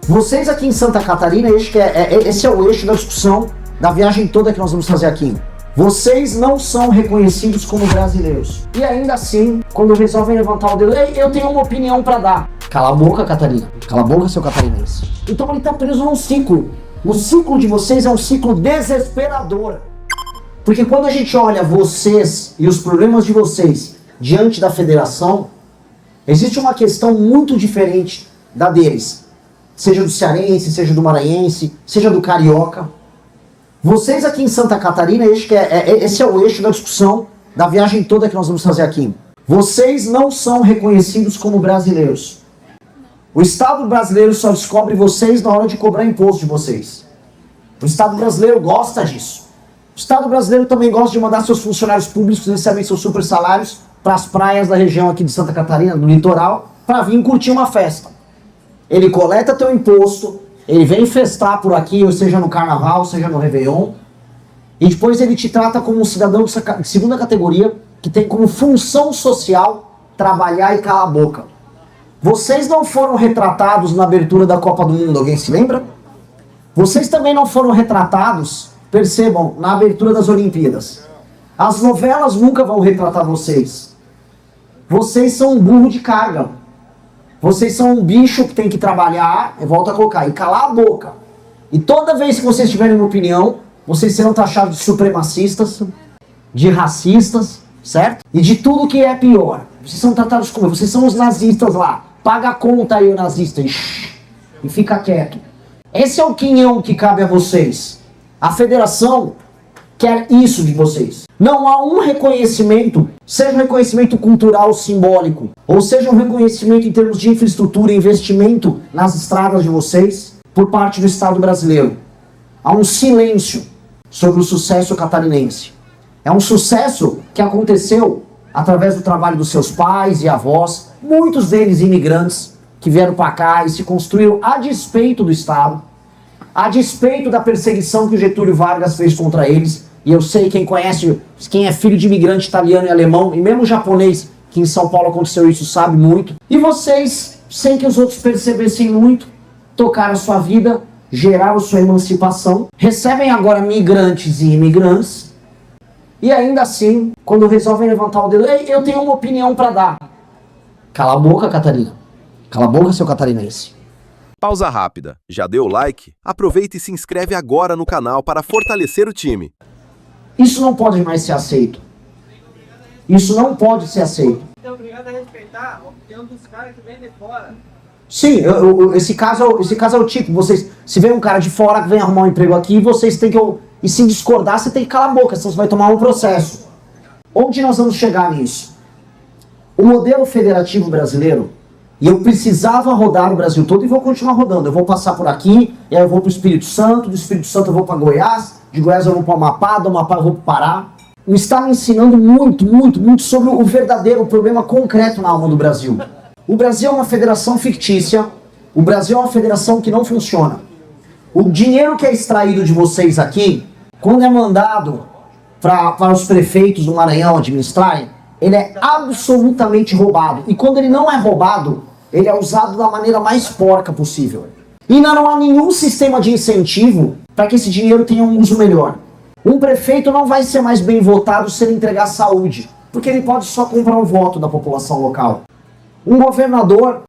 Vocês aqui em Santa Catarina, esse é o eixo da discussão da viagem toda que nós vamos fazer aqui. Vocês não são reconhecidos como brasileiros. E ainda assim, quando resolvem levantar o dedo, eu tenho uma opinião para dar. Cala a boca, Catarina. Cala a boca, seu catarinense. Então ele tá preso num ciclo. O ciclo de vocês é um ciclo desesperador. Porque quando a gente olha vocês e os problemas de vocês diante da federação, existe uma questão muito diferente da deles. Seja do cearense, seja do maranhense, seja do carioca. Vocês aqui em Santa Catarina, esse é o eixo da discussão da viagem toda que nós vamos fazer aqui. Vocês não são reconhecidos como brasileiros. O Estado brasileiro só descobre vocês na hora de cobrar imposto de vocês. O Estado brasileiro gosta disso. O Estado brasileiro também gosta de mandar seus funcionários públicos que recebem seus super salários para as praias da região aqui de Santa Catarina, do litoral, para vir curtir uma festa. Ele coleta teu imposto, ele vem festar por aqui, ou seja no carnaval, seja no Réveillon, e depois ele te trata como um cidadão de segunda categoria, que tem como função social trabalhar e calar a boca. Vocês não foram retratados na abertura da Copa do Mundo, alguém se lembra? Vocês também não foram retratados, percebam, na abertura das Olimpíadas. As novelas nunca vão retratar vocês. Vocês são um burro de carga. Vocês são um bicho que tem que trabalhar, eu volto a colocar, e calar a boca. E toda vez que vocês tiverem uma opinião, vocês serão taxados de supremacistas, de racistas, certo? E de tudo que é pior. Vocês são tratados como? Vocês são os nazistas lá. Paga a conta aí, o nazista. E fica quieto. Esse é o quinhão que cabe a vocês. A federação quer isso de vocês. Não há um reconhecimento, seja um reconhecimento cultural simbólico, ou seja um reconhecimento em termos de infraestrutura e investimento nas estradas de vocês, por parte do Estado brasileiro. Há um silêncio sobre o sucesso catarinense. É um sucesso que aconteceu através do trabalho dos seus pais e avós, muitos deles imigrantes, que vieram para cá e se construíram a despeito do Estado, a despeito da perseguição que o Getúlio Vargas fez contra eles. E eu sei, quem conhece, quem é filho de imigrante italiano e alemão, e mesmo japonês, que em São Paulo aconteceu isso, sabe muito. E vocês, sem que os outros percebessem muito, tocaram a sua vida, geraram sua emancipação, recebem agora migrantes e imigrantes, e ainda assim, quando resolvem levantar o dedo, eu tenho uma opinião para dar. Cala a boca, Catarina. Cala a boca, seu catarinense. Pausa rápida. Já deu o like? Aproveita e se inscreve agora no canal para fortalecer o time. Isso não pode mais ser aceito. Isso não pode ser aceito. Então, obrigado a respeitar a opinião dos caras que vêm de fora. Sim, esse caso é o tipo, vocês, se vem um cara de fora que vem arrumar um emprego aqui, vocês têm que, e se discordar, você tem que calar a boca, senão você vai tomar um processo. Onde nós vamos chegar nisso? O modelo federativo brasileiro, e eu precisava rodar o Brasil todo e vou continuar rodando. Eu vou passar por aqui, e aí eu vou para o Espírito Santo, do Espírito Santo eu vou para Goiás, de Goiás eu vou para o Amapá, do Amapá eu vou para o Pará. Me está me ensinando muito sobre o verdadeiro problema concreto na alma do Brasil. O Brasil é uma federação fictícia, o Brasil é uma federação que não funciona. O dinheiro que é extraído de vocês aqui, quando é mandado para os prefeitos do Maranhão administrarem, ele é absolutamente roubado. E quando ele não é roubado, ele é usado da maneira mais porca possível. E não há nenhum sistema de incentivo para que esse dinheiro tenha um uso melhor. Um prefeito não vai ser mais bem votado se ele entregar saúde, porque ele pode só comprar o voto da população local. Um governador,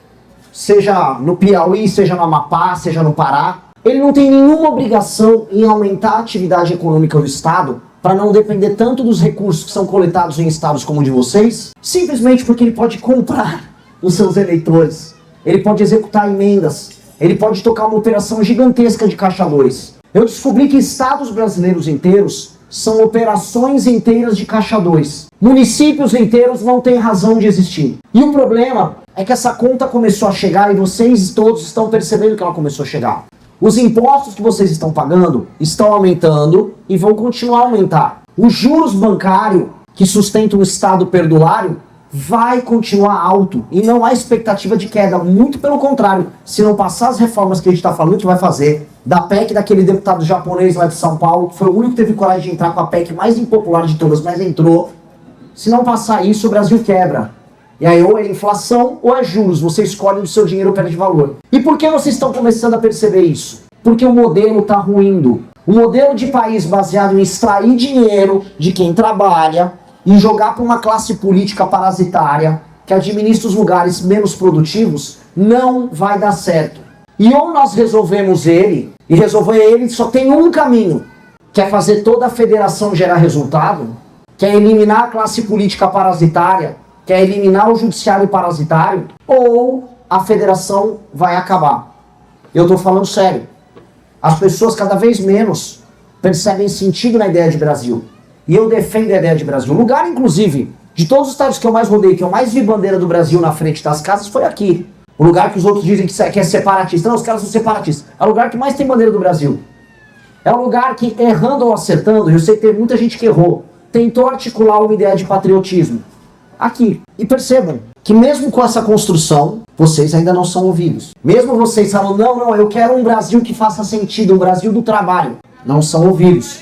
seja no Piauí, seja no Amapá, seja no Pará, ele não tem nenhuma obrigação em aumentar a atividade econômica do Estado para não depender tanto dos recursos que são coletados em estados como o de vocês, simplesmente porque ele pode comprar os seus eleitores, ele pode executar emendas, ele pode tocar uma operação gigantesca de caixa 2. Eu descobri que estados brasileiros inteiros são operações inteiras de caixa 2. Municípios inteiros não têm razão de existir. E o problema é que essa conta começou a chegar e vocês todos estão percebendo que ela começou a chegar. Os impostos que vocês estão pagando estão aumentando e vão continuar a aumentar. Os juros bancários que sustentam o Estado perdulário vai continuar alto e não há expectativa de queda. Muito pelo contrário, se não passar as reformas que a gente está falando que vai fazer, da PEC daquele deputado japonês lá de São Paulo, que foi o único que teve coragem de entrar com a PEC mais impopular de todas, mas entrou. Se não passar isso, o Brasil quebra. E aí ou é inflação ou é juros, você escolhe o seu dinheiro perde valor. E por que vocês estão começando a perceber isso? Porque o modelo está ruindo. O modelo de país baseado em extrair dinheiro de quem trabalha e jogar para uma classe política parasitária que administra os lugares menos produtivos não vai dar certo. E ou nós resolvemos ele, e resolver ele só tem um caminho, que é fazer toda a federação gerar resultado, que é eliminar a classe política parasitária, que é eliminar o judiciário parasitário, ou a federação vai acabar. Eu estou falando sério. As pessoas cada vez menos percebem sentido na ideia de Brasil. E eu defendo a ideia de Brasil. O lugar, inclusive, de todos os estados que eu mais rodei, que eu mais vi bandeira do Brasil na frente das casas, foi aqui. O lugar que os outros dizem que é separatista. Não, os caras são separatistas. É o lugar que mais tem bandeira do Brasil. É o lugar que, errando ou acertando, eu sei que tem muita gente que errou, tentou articular uma ideia de patriotismo. Aqui. E percebam que mesmo com essa construção, vocês ainda não são ouvidos. Mesmo vocês falam, não, eu quero um Brasil que faça sentido, um Brasil do trabalho. Não são ouvidos.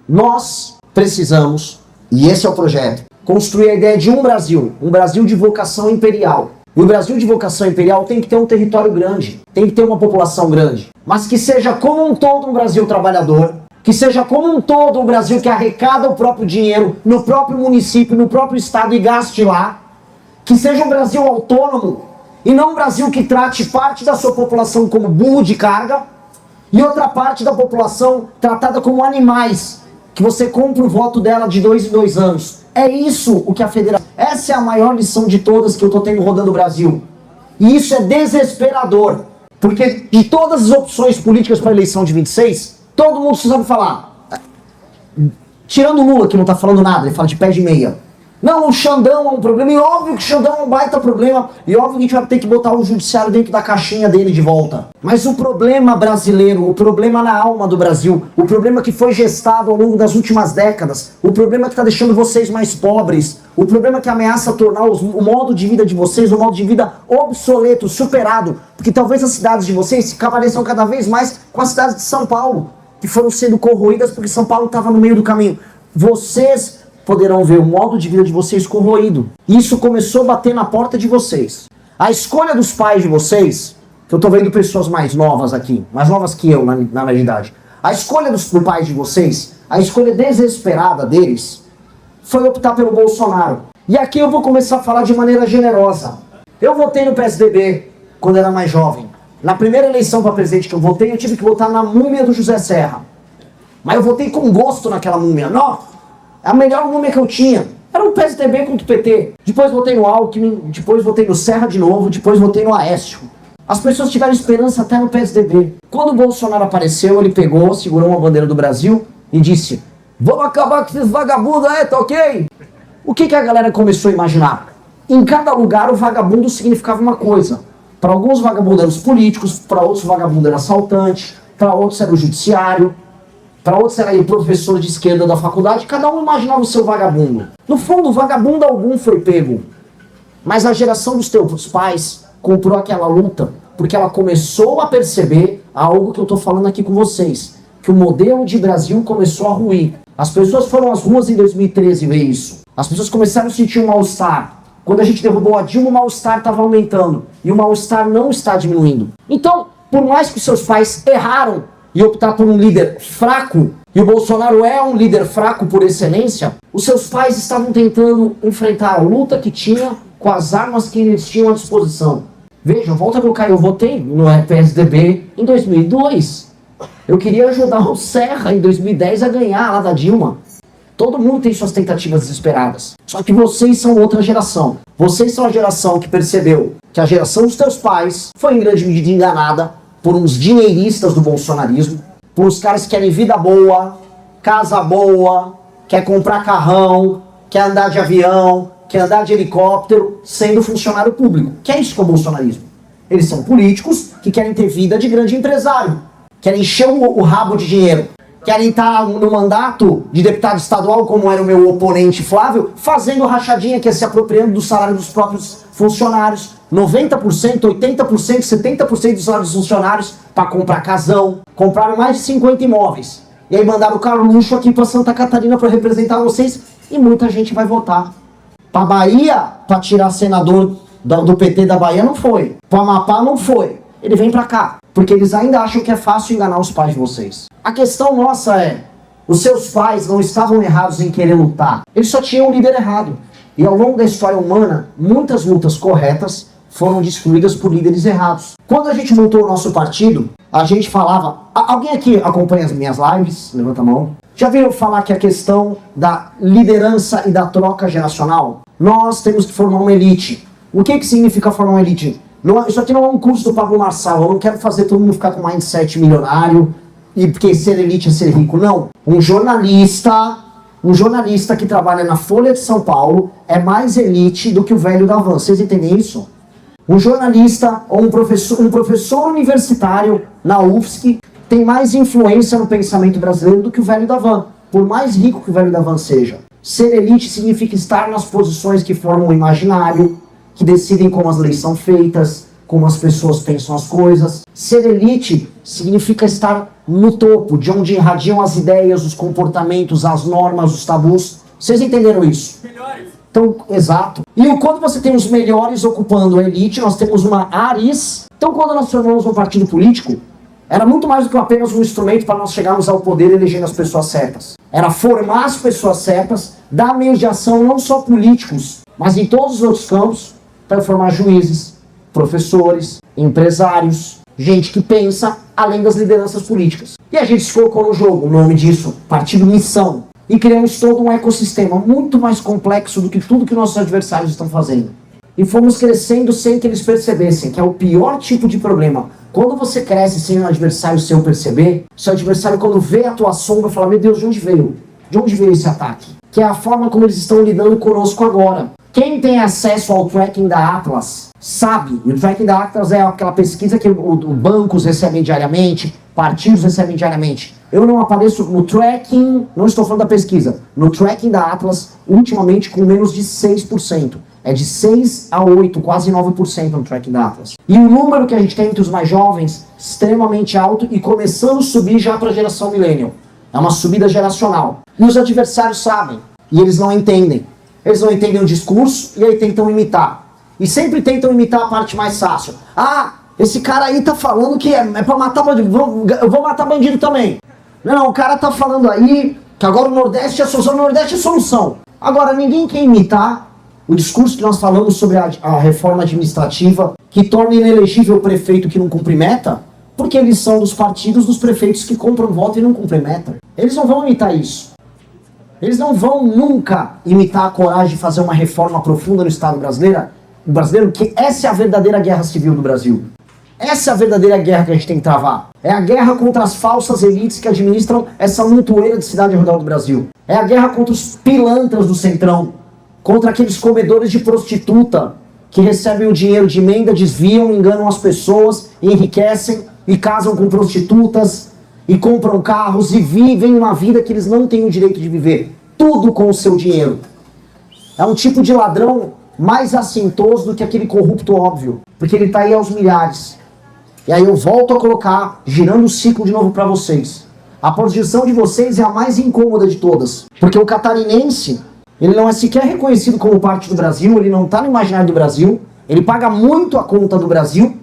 Nós precisamos, e esse é o projeto, construir a ideia de um Brasil de vocação imperial. E o Brasil de vocação imperial tem que ter um território grande, tem que ter uma população grande, mas que seja como um todo um Brasil trabalhador, que seja como um todo um Brasil que arrecada o próprio dinheiro no próprio município, no próprio estado e gaste lá, que seja um Brasil autônomo e não um Brasil que trate parte da sua população como burro de carga e outra parte da população tratada como animais, que você compra o voto dela de 2 em 2 anos. É isso o que a federação... Essa é a maior lição de todas que eu tô tendo rodando o Brasil. E isso é desesperador. Porque de todas as opções políticas para a eleição de 26, todo mundo sabe falar. Tirando o Lula, que não tá falando nada, ele fala de pé de meia. Não, o Xandão é um problema, e óbvio que o Xandão é um baita problema, e óbvio que a gente vai ter que botar o judiciário dentro da caixinha dele de volta. Mas o problema brasileiro, o problema na alma do Brasil, o problema que foi gestado ao longo das últimas décadas, o problema que está deixando vocês mais pobres, o problema que ameaça tornar o modo de vida de vocês um modo de vida obsoleto, superado, porque talvez as cidades de vocês se pareçam cada vez mais com as cidades de São Paulo, que foram sendo corroídas porque São Paulo estava no meio do caminho. Vocês poderão ver o modo de vida de vocês corroído. Isso começou a bater na porta de vocês. A escolha dos pais de vocês, que eu tô vendo pessoas mais novas aqui, mais novas que eu na verdade. A escolha dos pais de vocês, a escolha desesperada deles, foi optar pelo Bolsonaro. E aqui eu vou começar a falar de maneira generosa. Eu votei no PSDB quando era mais jovem. Na primeira eleição para presidente que eu votei, eu tive que votar na múmia do José Serra. Mas eu votei com gosto naquela múmia. Não! A melhor múmia que eu tinha era o PSDB contra o PT. Depois votei no Alckmin, depois votei no Serra de novo, depois votei no Aécio. As pessoas tiveram esperança até no PSDB. Quando o Bolsonaro apareceu, ele pegou, segurou uma bandeira do Brasil e disse: vamos acabar com esses vagabundos aí, tá ok? O que a galera começou a imaginar? Em cada lugar o vagabundo significava uma coisa. Para alguns vagabundos eram os políticos, para outros vagabundos era assaltante, para outros era o judiciário, para outros era o professor de esquerda da faculdade, cada um imaginava o seu vagabundo. No fundo, vagabundo algum foi pego. Mas a geração dos teus pais comprou aquela luta, porque ela começou a perceber algo que eu estou falando aqui com vocês, que o modelo de Brasil começou a ruir. As pessoas foram às ruas em 2013 ver isso. As pessoas começaram a sentir um mal-estar. Quando a gente derrubou a Dilma, o mal-estar estava aumentando. E o mal-estar não está diminuindo. Então, por mais que os seus pais erraram e optar por um líder fraco, e o Bolsonaro é um líder fraco por excelência, os seus pais estavam tentando enfrentar a luta que tinha com as armas que eles tinham à disposição. Veja, volta a colocar, eu votei no PSDB em 2002. Eu queria ajudar o Serra em 2010 a ganhar lá da Dilma. Todo mundo tem suas tentativas desesperadas. Só que vocês são outra geração. Vocês são a geração que percebeu que a geração dos teus pais foi em grande medida enganada por uns dinheiristas do bolsonarismo, por uns caras que querem vida boa, casa boa, quer comprar carrão, quer andar de avião, quer andar de helicóptero, sendo funcionário público. Que é isso que é o bolsonarismo? Eles são políticos que querem ter vida de grande empresário, querem encher o rabo de dinheiro, querem estar no mandato de deputado estadual, como era o meu oponente Flávio, fazendo rachadinha, que é se apropriando do salário dos próprios funcionários, 90%, 80%, 70% dos salários dos funcionários para comprar casão. Compraram mais de 50 imóveis. E aí mandaram o carro luxo aqui para Santa Catarina para representar vocês, e muita gente vai votar. Pra Bahia, pra tirar senador do PT da Bahia, não foi. Pro Amapá, não foi. Ele vem pra cá. Porque eles ainda acham que é fácil enganar os pais de vocês. A questão nossa é, os seus pais não estavam errados em querer lutar. Eles só tinham um líder errado. E ao longo da história humana, muitas lutas corretas foram destruídas por líderes errados. Quando a gente montou o nosso partido, a gente falava... Alguém aqui acompanha as minhas lives? Levanta a mão. Já viram falar que a questão da liderança e da troca geracional? Nós temos que formar uma elite. O que significa formar uma elite? Não, isso aqui não é um curso do Pablo Marçal. Eu não quero fazer todo mundo ficar com mindset milionário e porque ser elite é ser rico. Não. Um jornalista que trabalha na Folha de São Paulo é mais elite do que o velho da Van. Vocês entendem isso? Um jornalista ou um professor universitário na UFSC tem mais influência no pensamento brasileiro do que o velho da Van, por mais rico que o velho da Van seja. Ser elite significa estar nas posições que formam o imaginário, que decidem como as leis são feitas, como as pessoas pensam as coisas. Ser elite significa estar no topo, de onde irradiam as ideias, os comportamentos, as normas, os tabus. Vocês entenderam isso? Melhores. Então, exato. E quando você tem os melhores ocupando a elite, nós temos uma Aris. Então, quando nós formamos um partido político, era muito mais do que apenas um instrumento para nós chegarmos ao poder elegendo as pessoas certas. Era formar as pessoas certas, dar meios de ação não só políticos, mas em todos os outros campos, para formar juízes, professores, empresários, gente que pensa além das lideranças políticas. E a gente se colocou no jogo, o nome disso, Partido Missão. E criamos todo um ecossistema muito mais complexo do que tudo que nossos adversários estão fazendo. E fomos crescendo sem que eles percebessem, que é o pior tipo de problema. Quando você cresce sem um adversário seu perceber, seu adversário quando vê a tua sombra fala, meu Deus, de onde veio? De onde veio esse ataque? Que é a forma como eles estão lidando conosco agora. Quem tem acesso ao tracking da Atlas sabe, e o tracking da Atlas é aquela pesquisa que bancos recebem diariamente, partidos recebem diariamente. Eu não apareço no tracking, não estou falando da pesquisa, no tracking da Atlas, ultimamente com menos de 6%. É de 6 a 8, quase 9% no tracking da Atlas. E o número que a gente tem entre os mais jovens, extremamente alto e começando a subir já para a geração millennial. É uma subida geracional. E os adversários sabem, e eles não entendem. Eles não entendem o discurso e aí tentam imitar. E sempre tentam imitar a parte mais fácil. Ah, esse cara aí tá falando que é pra matar bandido. Eu vou matar bandido também. Não, o cara tá falando aí que agora o Nordeste é solução. O Nordeste é solução. Agora, ninguém quer imitar o discurso que nós falamos sobre a reforma administrativa que torna inelegível o prefeito que não cumpre meta, porque eles são dos partidos dos prefeitos que compram voto e não cumprem meta. Eles não vão imitar isso. Eles não vão nunca imitar a coragem de fazer uma reforma profunda no Estado brasileiro, que essa é a verdadeira guerra civil do Brasil. Essa é a verdadeira guerra que a gente tem que travar. É a guerra contra as falsas elites que administram essa montoeira de cidade ao redor do Brasil. É a guerra contra os pilantras do Centrão, contra aqueles comedores de prostituta que recebem o dinheiro de emenda, desviam, enganam as pessoas, enriquecem e casam com prostitutas, e compram carros e vivem uma vida que eles não têm o direito de viver. Tudo com o seu dinheiro. É um tipo de ladrão mais assintoso do que aquele corrupto óbvio. Porque ele está aí aos milhares. E aí eu volto a colocar, girando o ciclo de novo para vocês. A posição de vocês é a mais incômoda de todas. Porque o catarinense, ele não é sequer reconhecido como parte do Brasil, ele não está no imaginário do Brasil, ele paga muito a conta do Brasil,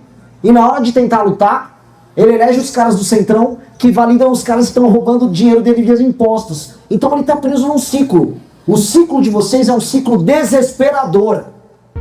e na hora de tentar lutar, ele elege os caras do Centrão que validam os caras que estão roubando o dinheiro dele via impostos. Então ele está preso num ciclo. O ciclo de vocês é um ciclo desesperador.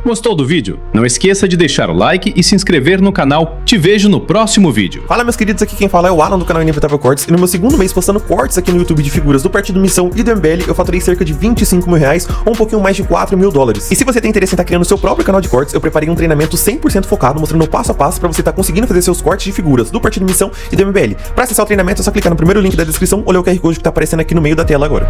Gostou do vídeo? Não esqueça de deixar o like e se inscrever no canal. Te vejo no próximo vídeo. Fala, meus queridos, aqui quem fala é o Alan do canal Inevitável Cortes. E no meu segundo mês postando cortes aqui no YouTube de figuras do Partido Missão e do MBL, eu faturei cerca de 25 mil reais ou um pouquinho mais de 4 mil dólares. E se você tem interesse em estar criando seu próprio canal de cortes, eu preparei um treinamento 100% focado, mostrando o passo a passo para você estar conseguindo fazer seus cortes de figuras do Partido Missão e do MBL. Para acessar o treinamento é só clicar no primeiro link da descrição ou ler o QR Code que tá aparecendo aqui no meio da tela agora.